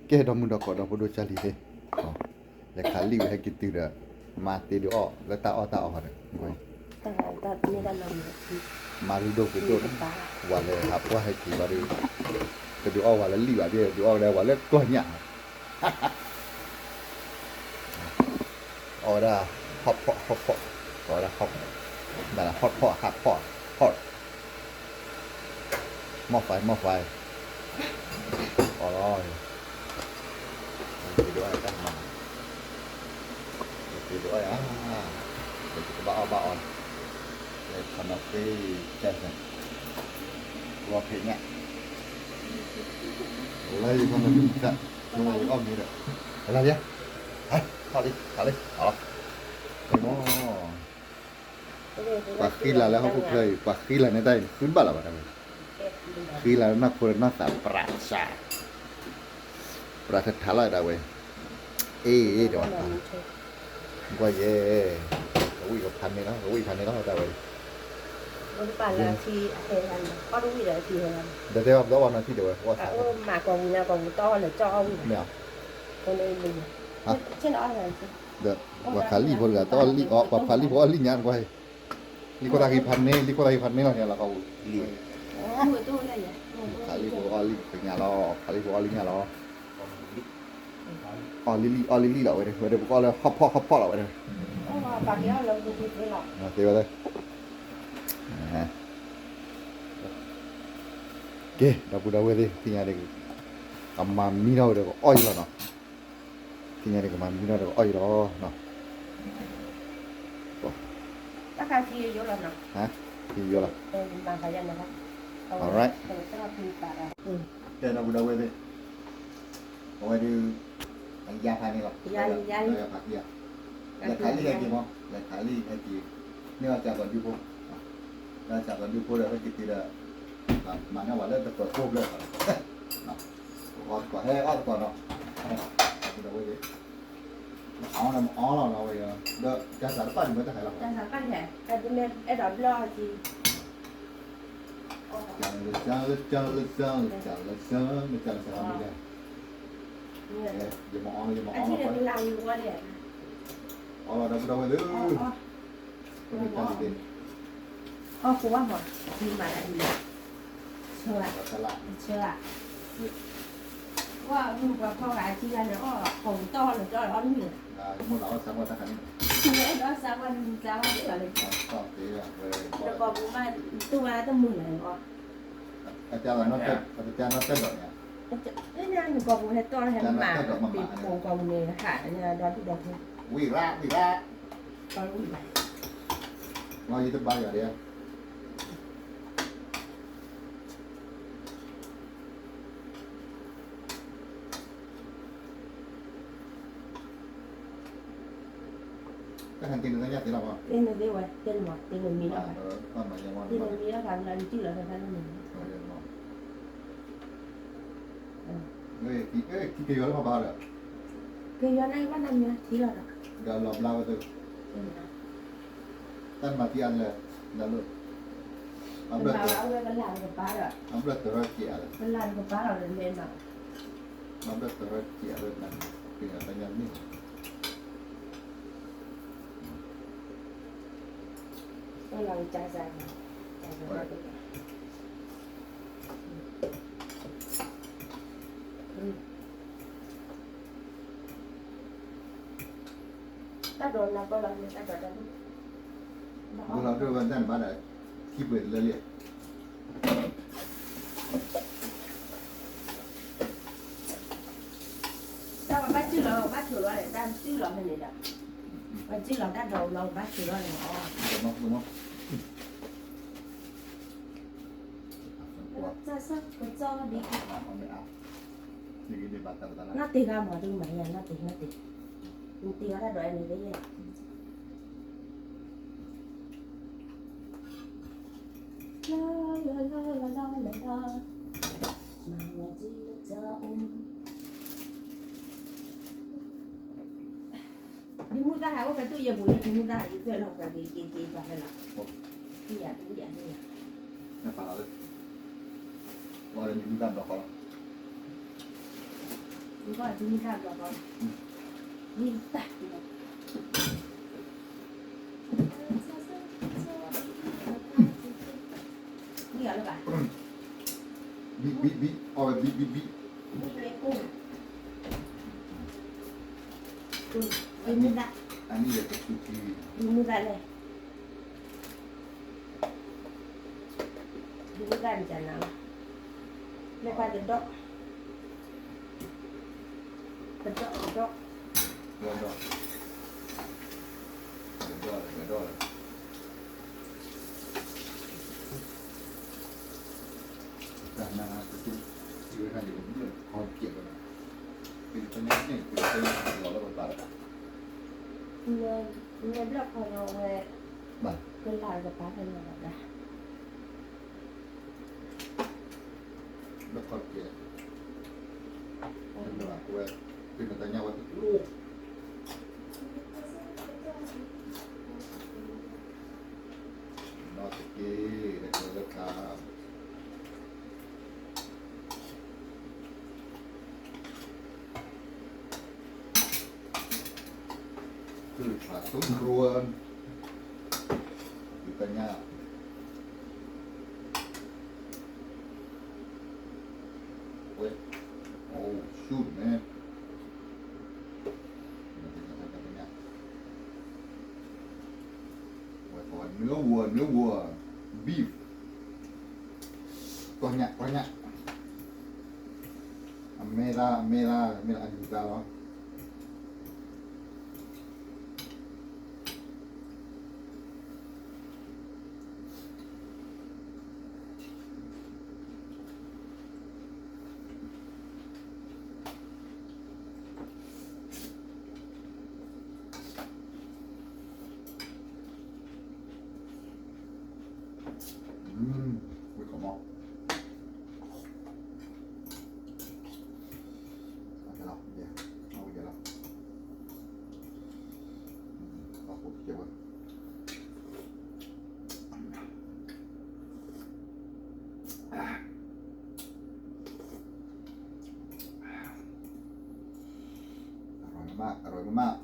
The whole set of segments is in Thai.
ke do mun do ko do bodo chali he ya kali we gitu dah mati do la ta o ha ngoi ta ni da nam malu do ke do wala apa hai ki baru ke do wala li ba dia do da wala ko nya ora hop ora hop da hot hot mò phải rồi thì đuổi các mà thì đuổi á thì cái bão để còn nó cái chân này qua phía nhẹ lấy con nó bị chặn nhưng mà ôm như được làm gì hả thọ đi thọ nó và khi là không phục lời và khi làในđây cứ bảo là bạn khi là nóควรnó tạoประทะอะไรได้เว้ยเดี๋ยวว่าเย่วิ่งกับพันนี่เนาะวิ่งพันนี่เนาะได้เว้ย วันป่านละทีเฮลันก็รู้อยู่แล้วทีเฮลัน เดี๋ยวแล้ววันนั้นที่เดี๋ยวว่าถาม มากองนะกองต้อหรือจ้อวิ่ง ไม่เอา คนเลยมึงเช่นอะไร เดี๋ยวว่าขาลีคนละตอนลีออกว่าขาลีเพราะว่าลีงานไว้ลีก็ตากี่พันนี่ลีก็ตากี่พันนี่เราเนี่ยเราเอาลี มือตู้อะไรอย่าง ขาลีเพราะว่าลีเป็นงานเราขาลีเพราะว่าลีงานเราอ๋อลีเราเว้ยเดี๋ยวก็เลยฮอปพ่อเราเว้ย ปากเดียวเราดูดีไม่หรอก โอเคไปเลยโอเคเราพูดเอาไว้ดิที่งานเด็กกำมันมีเราเด็กก็อ้อยแล้วเนาะที่งานเด็กกำมันมีเราเด็กก็อ้อยแล้วเนาะ ราคาที่เยอะแล้วเนาะ ฮะที่เยอะละ บางขยันนะครับ alright สำหรับพี่ปากอ่ะ เดี๋ยวเราพูดเอาไว้ดิเอาไว้ดูยาพายนี่หรอยาผักยาขายลีไอ้กี่มั้งยาขายลีไอ้กี่เนี่ยจากก่อนยูโพเราจากก่อนยูโพเราไปติดตีละมันเนี่ยว่าเริ่มจะเปิดโคบเลยเนาะก่อนให้ก่อนเนาะพูดเอาไว้ดิอ๋อเราเองเดี๋ยวจะสารพัดมันจะขายเรา จะสามารถแห่แต่จะเป็นไอ้ดอกล้อจี จังเลยไม่ได้อย่ามองเลยอย่ามอง ไอ้ที่เราเป็นลายวัวเนี่ย อ๋อเราพูดเอาไว้เลยไม่จังดี กูว่าหมดดีมาแล้วดีเชื่อว่าลูกว่าพ่อหลายที่แล้วเนี่ยอ้อของต้อหรือจ้อยอ้อนี่เนี่ย มื่อเราสามวันสักครั้ง เนี่ยเราสามวันเดียวเลย ก็ตีเลย แล้วก็ผมมาตัวมาตั้งมือเลยก็ อาจารย์นัดเต้นเนี่ย เนี่ยหนูก็ผมให้ต้อนให้มาปิดโป่งกองเนี่ยค่ะเนี่ยดอนที่ดอก วิ่งละ ตอนนี้ เราอยู่ที่บ้านอย่างเดียวก็ทันทีนึงก็ยากที่เราอ่ะ เต้นได้ไว้เต้นหมดเต้นมีแล้วค่ะ ก็หมายยังว่า เต้นมีแล้วค่ะเราชื่อเราท่านหนึ่ง ที่เกี่ยวกับบ้านอ่ะ เคยย้อนไอ้ว่านั่นเนี่ยที่เรา เดี๋ยวเราเล่าตัวตั้งมาที่อันเลยแล้วลูก เอาไว้กันหลานกับป้าอ่ะ อัมเบรตตัวเกี่ยเลย กันหลานกับป้าเราเรียนมา อัมเบรตตัวเกี่ยเลยนั่นเป็นอะไรอย่างนี้ ก็เราใจใจถ้าโดนเราก็เราเนี่ยถ้าโดน เราด้วยกันตั้งบ้านไหนที่เปิดเลยเลย ถ้ามันbắt chướcเราbắt chướcเราđể đang chướcเราhay gì đó bắt chướcเราđang đầuเราbắt chướcเราnày ó đúng không ra sắc cái cho đi Jadi dia batal-batal. nanti kamu ada lumayan nanti nanti ada doa ini deh la đi mua ra có cái tôi giờ buổi đi mua ra thì tôi học là gì vào đây là đi à đi à đi à Apa lagi? Orang yang juga dah kalau. 이거 진짜 먹어. 진짜 이거. 이게 알아봐. บีเอาแบบบี 이게 꼭. 이무다. อันนี้เดี๋ยวเป็นซูชิ 이무다네. 이무다잖아. 내가 더. 더. เดือดเลยแต่นาซูชิอยู่ในอยู่ผมเลยคอเกี่ยวกันเป็นตัวนี้นี่เป็นตัวนี้เราแล้วก็ตัด 근데 블록하고 왜 บ้าน 그라가 빠졌나 보다. แล้วคอเกี่ยวเป็นแบบว่าเป็นตัวนี้ว่าลูกนอสกีเด็กเลยครับคือผัดต้มรวนอยู่กันยากเว้ยโอ้ชุดแม่เนื้อวัวบีฟตัวเนี้ยเมล่าอันนี้แล้ว oui, comment? Ah, là, bien. Ah oui, là. Pas compliqué, ouais.อร่อยมาก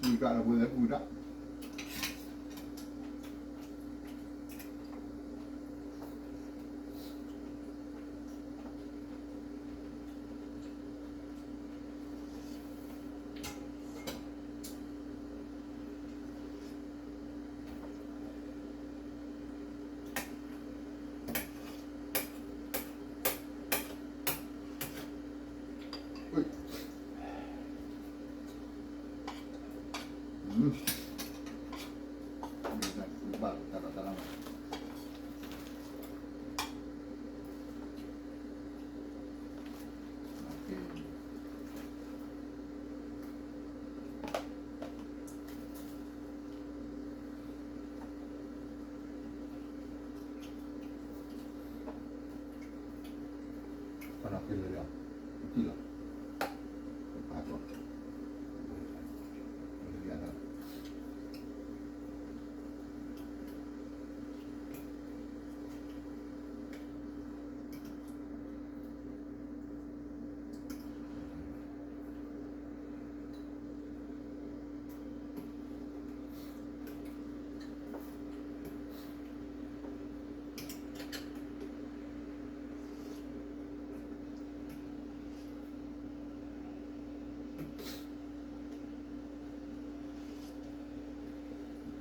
มีการระเบิดกูละบ้าตาตาขนาดเป็นเลยอ่ะที่หรอปาตัวเรียนแล้ว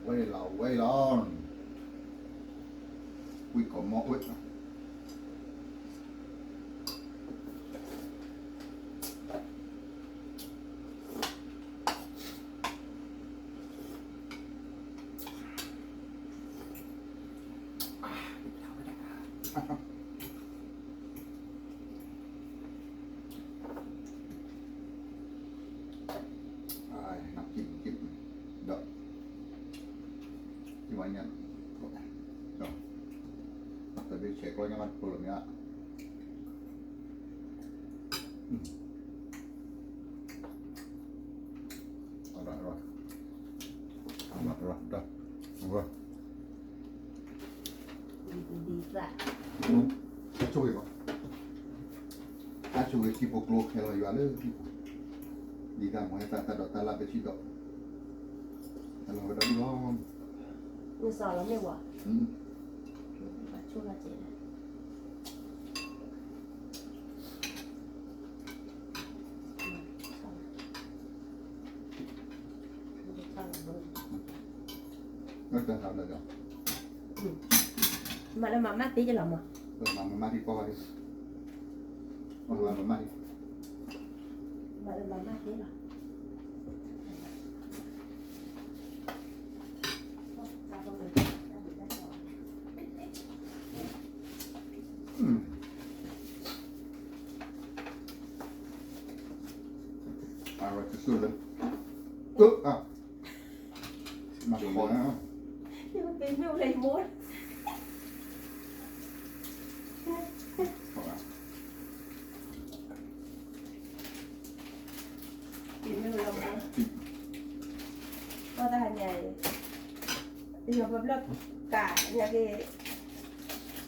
quay lầu quay lon quy còn mọ quýt nằm chìm đợi nhưng mà anh nhận rồi tại vì sẽ có những ăn problem nhá rồi rồi rồi đi ra chui vào chui tipo clo che lo io alle tipo diciamo è stata la becito allora da no 你少了没我？ 把出了进来。nó cần làm được rồi mà nó mát tí cho lòng mà mà đi qua đi mà đi mà nó mát tí rồi rồi cứ sửa lên mà được rồi á nhưng mà tìm đâu lấy muốn tìm đâu lòng có ta nhảy bây giờ bấm lớp cả nhà cái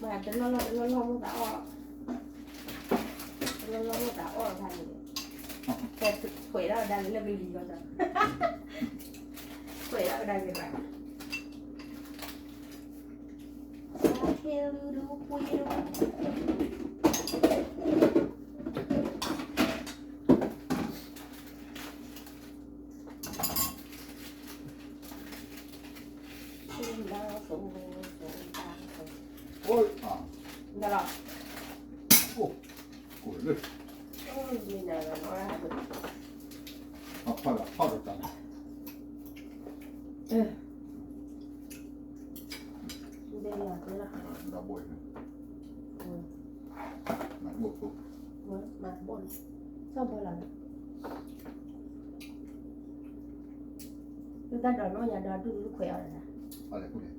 mà nó không tạo nó tạo thànhแต่ขวยเราดังเรื่องดีก็จะขวยเราดังยังไงเทลูดูปุยดูขึ้นดาวสูงตาโอ้ยนั่นหรอโอ้โหเลยนี่นะน้อยพ่อรู้จักเดี๋ยวอยากเลยล่ะเราบ่อยนะหนักบวกปุ๊บมาบนชอบบ่อยหลังดูด้านดอนน้อยอย่าดอนดูลูกเขยอะไรนะอะไรพวกนี้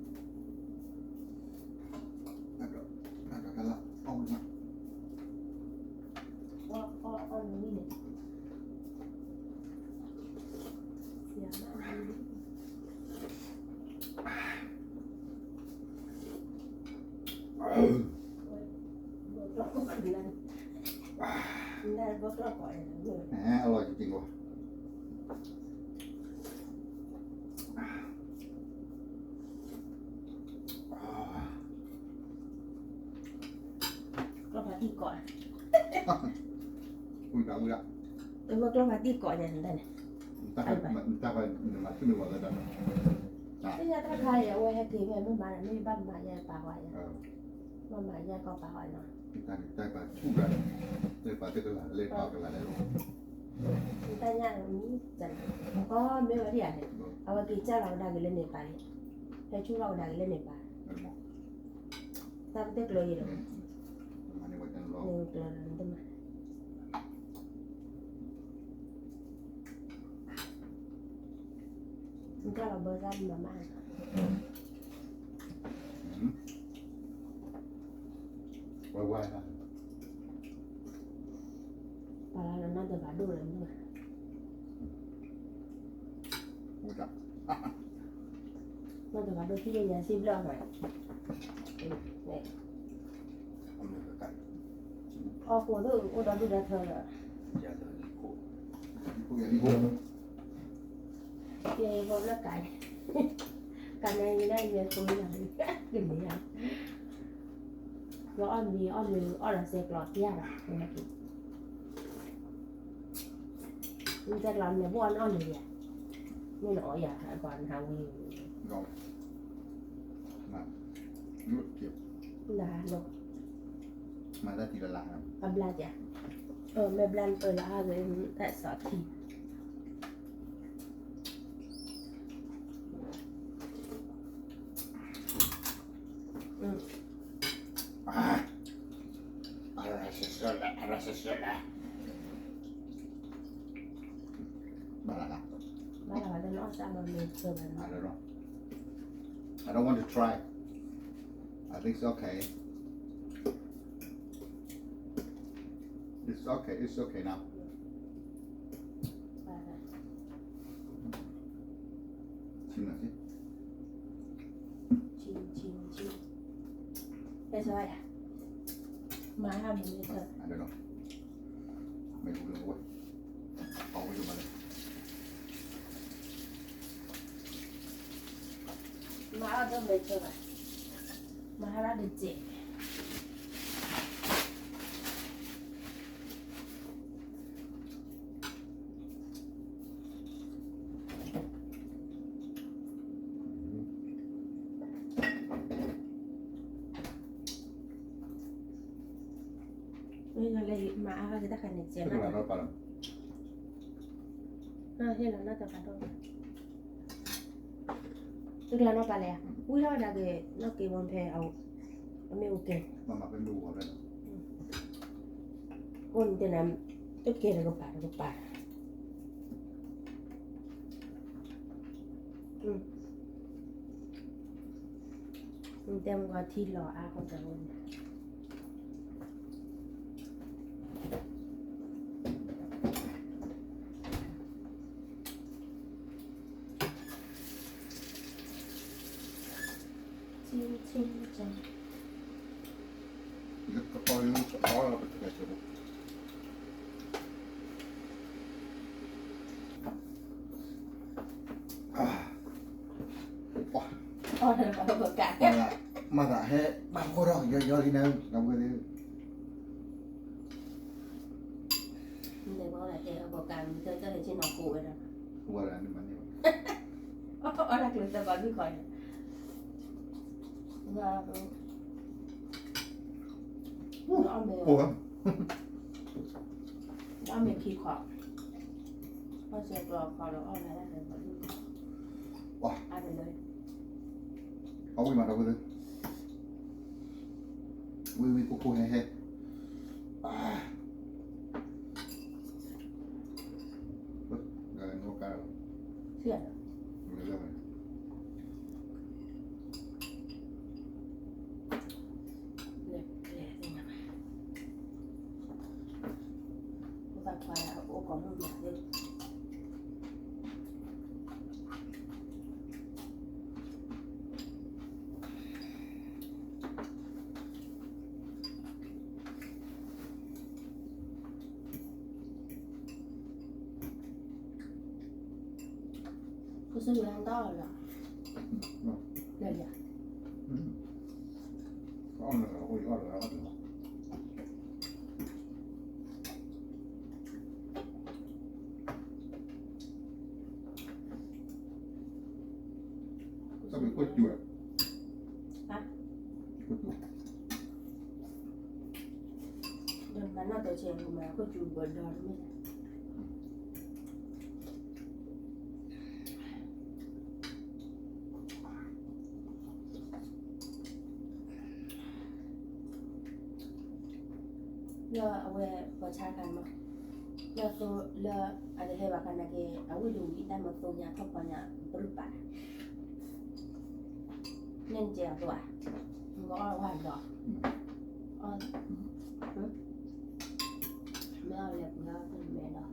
นั่นกันละเอามาอ้อนนี่เนี่ยเสียมากเราก็ขึ้นนั่นนั่นก็กระป๋อยนะเนี่ยแหมอร่อยจริงๆว่ะก็พาที่ก่อนคุณกะเมื่อก็พาที่ก่อนอย่างนั้น Entah nak tu memang ada. Iya tak kaya, wah hati memang mana ni bang maya pawai. Mama ya kau pawai no. Kita pak juga. Lepas tu lah, lepas tu lah. Kita yang ni jan. Oh, memang dia ni. Awak kita orang dah gila ni pai. Saya cuma orang dah gila ni pai. Tapi tu lagi tu. Mana buat yang law. Ni tu lah tu mah. Engkau lah berzan mama. Wai lah. Para nanti gaduh lah tu mah. Mudah. Nanti gaduh sih dia sih belum mah. Oh, cô tu, cô dah tu dah thở rồi. Cô đi vô. Thì vô nó cài. Cài này đây giờ tôi làm đừng để làm. Nó ăn gì là xe lọt ra rồi. Nhưng ta làm nhà vô ăn gì vậy? Như nọ vậy, còn hàng gì? ลองมาลุดเก็บ Nah, no. มาได้ทีละล้านครับ A belajar. Memblan lah tak sakit. อะไรสุดๆละอะไรสุดๆละบ้าละ Malah ada nak sama macam I don't know I don't want to try I think it's okay it's okay now mana. ชิมหน่อยสิ Cin. Besok ya. Mahal besok. I don't know ไม่รู้เรื่องเว้ยเอาไปดูมาเลย Mahal tu besok. Mahal ada je. Ini lagi mahal kita kan je. ก็ดูแลรถไปแล้ว Nah, ini lah nak tak tahu. Itu lah nak palai. Ui lah dah ke nak ke one pair out. Kami okey. มันมาเป็นดูเขาเลย Kon tu nam tu kira ke par. Tem gua thi lo a ko ta won. Chin. แล้วก็ต่อยลูกต่อเราไปเจอOh, dah dapat bekas. มาละให้บางคนเราเยอะๆที่นั่นเราก็ได้ Ini bawa lah dia bekas. Kita dah chin nak ku dah. ตัวอะไรนี่มันนี่ Orang kita baru kau. Enggak. Ambil. โอ้ย Ambil ki kau. Pasal tu kau lo orang dah dah baru. ว้า Ada leh. เอาวิ่งมาเราก็ได้วิ่งกูให้เฮ้เงินโอกาส Siap. เรื่องอะไร Leh tengah. Kita kaya kau mau dia. Kau sudah yang tahu lah. Dah ya. ก็เอาเลยโอ้ยก็เลยก็ถึง ก็เป็นก๋วยเตี๋ยว Hah? ก๋วยเตี๋ยว Dan mana tu cakap rumah aku juga dah ni. Lo awak baca kan mak. Lo tu lo ada hebat kan lagi. Awak dulu kita maksudnya tu banyak berubah. Nenja tu ah. Enggak orang dah. Oh. Mẹ đẹp ngao thì mẹ đó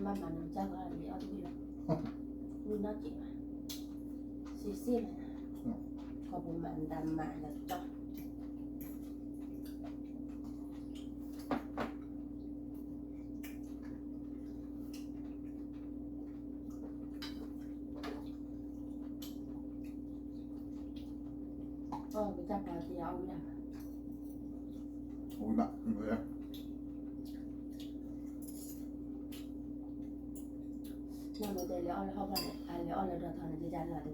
mà nằm chắc là gì ở đây vui nói chuyện mà xí này có bộ mạng đàm mà là cho người ta bảo thì ông là โอ้ยหนักเลย nhưng mà le ona ho bane le ona do thana je jana do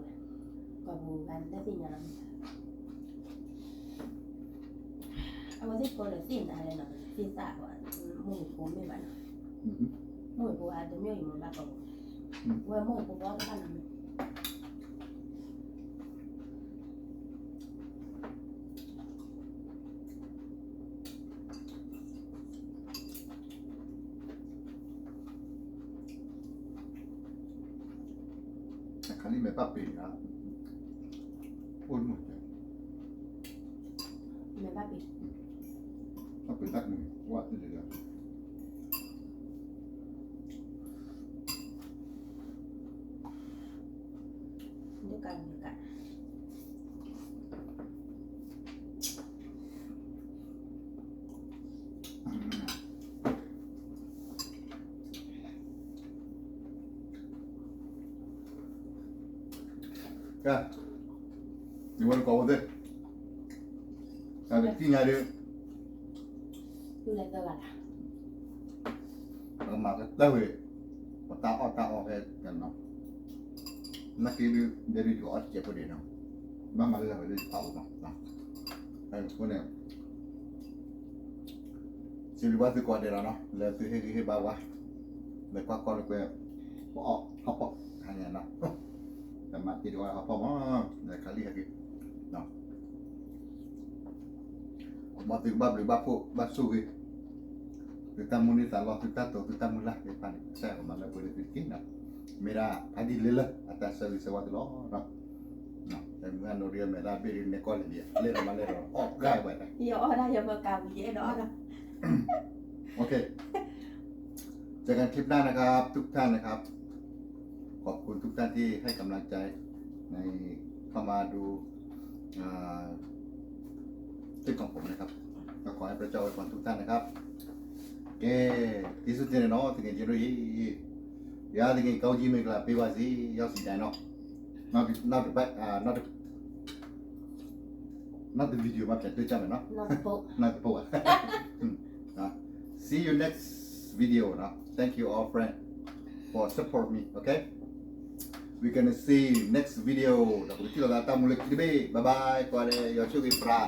ko bu ban da tin yana awasi ko le tin da le na tin sa ko mu ko me ba na mu ko a de myo yi mo ba ko wa mu ko ba ka naครั้งนี้ไม่ป้าปีนะอ้วนหมดเลย me ba bi ป้าปีนักหนึ่งว่าที่เหลือ do ka ni ka ก็你问搞我的，那今年的 ดูแลตัวกัน มาก็ได้เว้ยตาออกกันเนาะนักกีฬาเดี๋ยวดูอัดเจ็บพอดีเนาะบ้างมาเลยเลยเอาเนาะไอ้คนเนี่ยสิริวัตรก่อนเดี๋ยวเนาะแล้วตัวเฮ้ยบ้าวะแล้วก็ก่อนก็ออกเขาปอกทางนี้เนาะแต่มาตีด้วยเขาปอกแล้วคาลีฮะเนาะมาถึงบ้านหรือบ้านพวกบ้านสู้กันTetamu ni tak Allah kita tu tetamu lah depan saya malah boleh bikin nak merah adil lelah atas servis sesuatu loh nak dan dengan dia merah beri nekol dia lera malah oh gay buat เดี๋ยวอ้อได้อย่ามากาวีเนาะนะ โอเคเจอกันคลิปหน้านะครับทุกท่านนะครับขอบคุณทุกท่านที่ให้กำลังใจในเข้ามาดูคลิปของผมนะครับก็ขอให้พระเจ้าอวยพรทุกท่านนะครับที่สุดเนี่ยเนาะถึงจะรู้ยาถึงเขาจีไม่กล้าไปว่าสิยาสีได้เนาะ not the video มาเป็นตัวจำเนาะ not the post see you next video เนาะ thank you all friend for support me okay we gonna see next video เราไปที่เราตามมูลนิธิbye bye ก่อนเลยยอดช่วยปรา